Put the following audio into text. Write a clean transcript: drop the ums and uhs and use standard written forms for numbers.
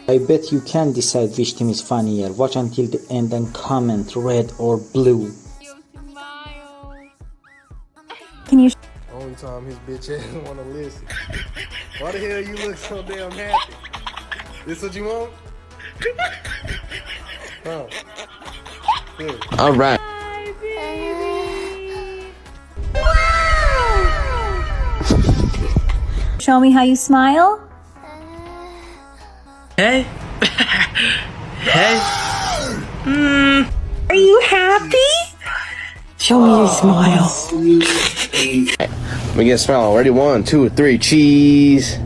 I bet you can decide which team is funnier. Watch until the end and comment red or blue. You smile. Can you Only time his bitch ass wanna listen. Why the hell you look so damn happy? This what you want? Huh? Good. All right. Hi, baby. show me how you smile? Hey. Hey. Are you happy? Show me your smile. Let me get a smile. Ready? 1, 2, 3. Cheese.